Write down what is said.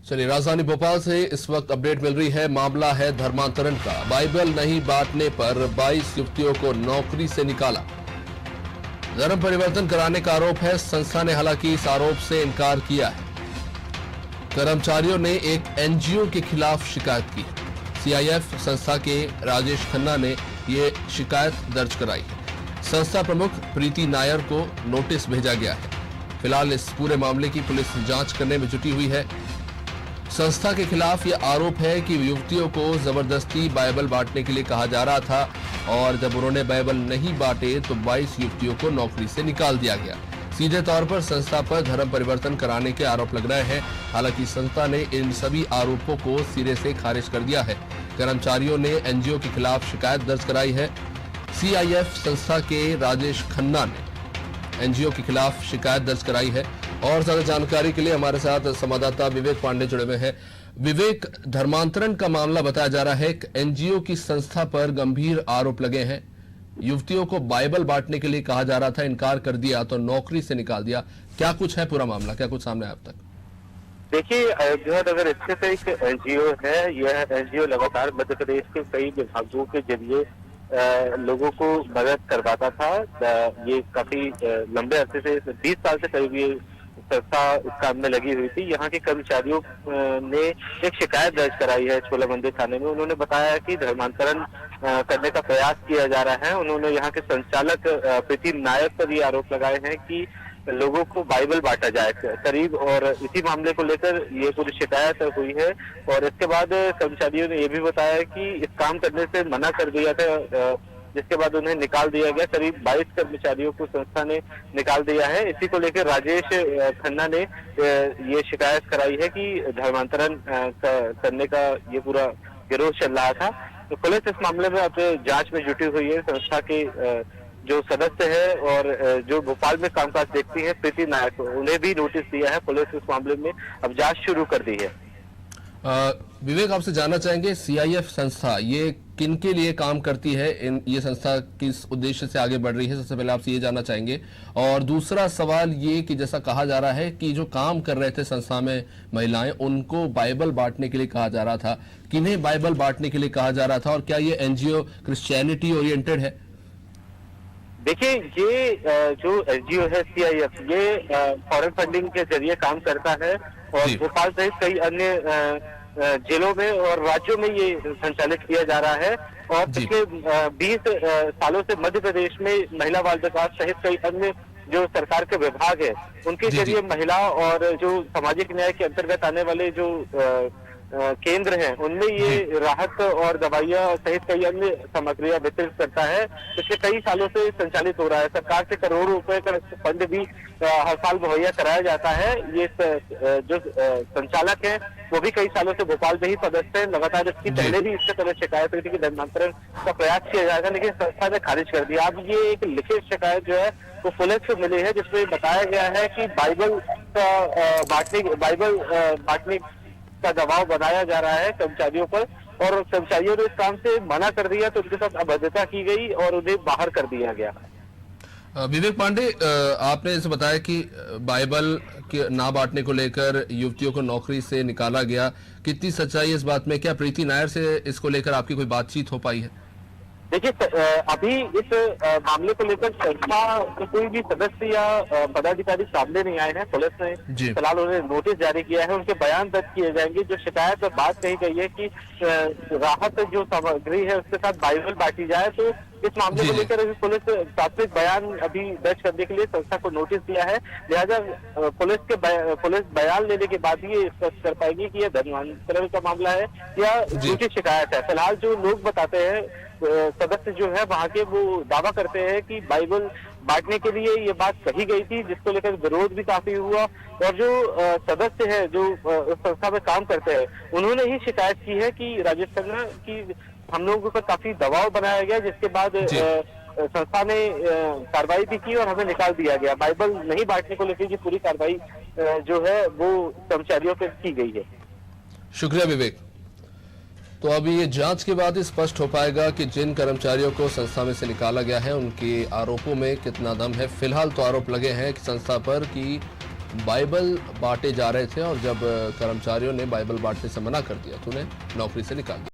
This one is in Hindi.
चलिए, राजधानी भोपाल से इस वक्त अपडेट मिल रही है। मामला है धर्मांतरण का। बाइबल नहीं बांटने पर 22 युवतियों को नौकरी से निकाला। धर्म परिवर्तन कराने का आरोप है। संस्था ने हालांकि इस आरोप से इनकार किया है। कर्मचारियों ने एक एनजीओ के खिलाफ शिकायत की। सीआईएफ संस्था के राजेश खन्ना ने ये शिकायत दर्ज कराई है। संस्था प्रमुख प्रीति नायर को नोटिस भेजा गया है। फिलहाल इस पूरे मामले की पुलिस जांच करने में जुटी हुई है। संस्था के खिलाफ यह आरोप है कि युवतियों को जबरदस्ती बाइबल बांटने के लिए कहा जा रहा था और जब उन्होंने बाइबल नहीं बांटे तो 22 युवतियों को नौकरी से निकाल दिया गया। सीधे तौर पर संस्था पर धर्म परिवर्तन कराने के आरोप लग रहे हैं। हालांकि संस्था ने इन सभी आरोपों को सिरे से खारिज कर दिया है। कर्मचारियों ने एनजीओ के खिलाफ शिकायत दर्ज कराई है। सीआईएफ संस्था के राजेश खन्ना ने एनजीओ के खिलाफ शिकायत दर्ज कराई है। और ज्यादा जानकारी के लिए हमारे साथ संवाददाता विवेक पांडे जुड़े हुए हैं। विवेक, धर्मांतरण का मामला बताया जा रहा है। एनजीओ की संस्था पर गंभीर आरोप लगे हैं। युवतियों को बाइबल बांटने के लिए कहा जा रहा था, इनकार कर दिया तो नौकरी से निकाल दिया। क्या कुछ है पूरा मामला, क्या कुछ सामने आया अब तक? देखिए, अयोध्या नगर स्थित एक एनजीओ है। यह एनजीओ लगातार मध्य प्रदेश के कई विभागों के जरिए लोगों को मदद करवाता था। ये काफी लंबे अरसे से 20 साल से करीब ये संस्था इस काम में लगी हुई थी। यहाँ के कर्मचारियों ने एक शिकायत दर्ज कराई है छोला मंदिर थाने में। उन्होंने बताया कि धर्मांतरण करने का प्रयास किया जा रहा है। उन्होंने यहाँ के संचालक प्रीति नायर पर ये आरोप लगाए हैं कि लोगों को बाइबल बांटा जाए करीब, और इसी मामले को लेकर ये पूरी शिकायत हुई है। और इसके बाद कर्मचारियों ने ये भी बताया कि इस काम करने से मना कर दिया था, जिसके बाद उन्हें निकाल दिया गया। करीब 22 कर्मचारियों को संस्था ने निकाल दिया है। इसी को लेकर राजेश खन्ना ने ये शिकायत कराई है कि धर्मांतरण करने का ये पूरा गिरोह चल रहा था। तो पुलिस इस मामले में अब जांच में जुटी हुई है। संस्था के जो सदस्य है और जो भोपाल में कामकाज देखती है प्रीति नायक, उन्हें भी नोटिस दिया है। पुलिस इस मामले में अब जांच शुरू कर दी है। विवेक, आपसे जानना चाहेंगे, सीआईएफ संस्था ये किन के लिए काम करती है? ये संस्था किस उद्देश्य से आगे बढ़ रही है, सबसे पहले आपसे ये जानना चाहेंगे। और दूसरा सवाल ये कि जैसा कहा जा रहा है कि जो काम कर रहे थे संस्था में महिलाएं, उनको बाइबल बांटने के लिए कहा जा रहा था। किन्हें बाइबल बांटने के लिए कहा जा रहा था और क्या ये एनजीओ क्रिश्चियनिटी ओरिएंटेड है? देखिए, ये जो एनजीओ है सीआईएफ, ये फॉरेन फंडिंग के जरिए काम करता है और भोपाल सहित कई अन्य जिलों में और राज्यों में ये संचालित किया जा रहा है। और पिछले 20 सालों से मध्य प्रदेश में महिला बाल विकास सहित कई अन्य जो सरकार के विभाग है, उनके जरिए महिला और जो सामाजिक न्याय के अंतर्गत आने वाले जो केंद्र हैं, उनमें ये राहत और दवाइयां सहित कई अन्य सामग्रियां वितरित करता है। पिछले कई सालों से संचालित हो रहा है। सरकार से करोड़ों रुपए का फंड भी हर साल मुहैया कराया जाता है। ये जो संचालक है वो भी कई सालों से भोपाल में ही पदस्थ है। लगातार इसकी पहले भी इससे पहले शिकायत हुई थी कि धर्मांतरण का प्रयास किया जाएगा, लेकिन संस्था ने खारिज कर दिया। अब ये एक लिखित शिकायत जो है वो पुलिस को मिली है, जिसमें बताया गया है कि बाइबल बांटने का दबाव बनाया जा रहा है कर्मचारियों पर, और कर्मचारियों ने इस काम से मना कर दिया तो उनके साथ अभद्रता की गई और उन्हें बाहर कर दिया गया। विवेक पांडे, आपने इसे बताया कि बाइबल के ना बांटने को लेकर युवतियों को नौकरी से निकाला गया। कितनी सच्चाई है इस बात में? क्या प्रीति नायर से इसको लेकर आपकी कोई बातचीत हो पाई है? देखिए, अभी इस मामले को लेकर संस्था के कोई भी सदस्य या पदाधिकारी सामने नहीं आए हैं। पुलिस ने फिलहाल उन्हें नोटिस जारी किया है, उनके बयान दर्ज किए जाएंगे। जो शिकायत में बात कही गई है कि राहत जो सामग्री है उसके साथ बाइबल बांटी जाए, तो इस मामले को लेकर अभी पुलिस प्राथमिक बयान अभी दर्ज करने के लिए संस्था को नोटिस दिया है। लिहाजा पुलिस बयान लेने के बाद ही स्पष्ट कर पाएगी कि यह धर्मांतरण का मामला है या झूठी शिकायत है। फिलहाल जो लोग बताते हैं, सदस्य जो है वहाँ के, वो दावा करते हैं कि बाइबल बांटने के लिए ये बात कही गई थी, जिसको लेकर विरोध भी काफी हुआ। और जो सदस्य है जो उस संस्था में काम करते हैं, उन्होंने ही शिकायत की है कि राजेश खन्ना की हम लोगों पर काफी दबाव बनाया गया, जिसके बाद संस्था ने कार्रवाई भी की और हमें निकाल दिया गया। बाइबल नहीं बांटने को लेकर की पूरी कार्रवाई जो है वो कर्मचारियों पर की गई है। शुक्रिया विवेक। तो अभी ये जांच के बाद ही स्पष्ट हो पाएगा कि जिन कर्मचारियों को संस्था में से निकाला गया है उनके आरोपों में कितना दम है। फिलहाल तो आरोप लगे हैं कि संस्था पर कि बाइबल बांटे जा रहे थे और जब कर्मचारियों ने बाइबल बांटने से मना कर दिया तो उन्हें नौकरी से निकाल दिया।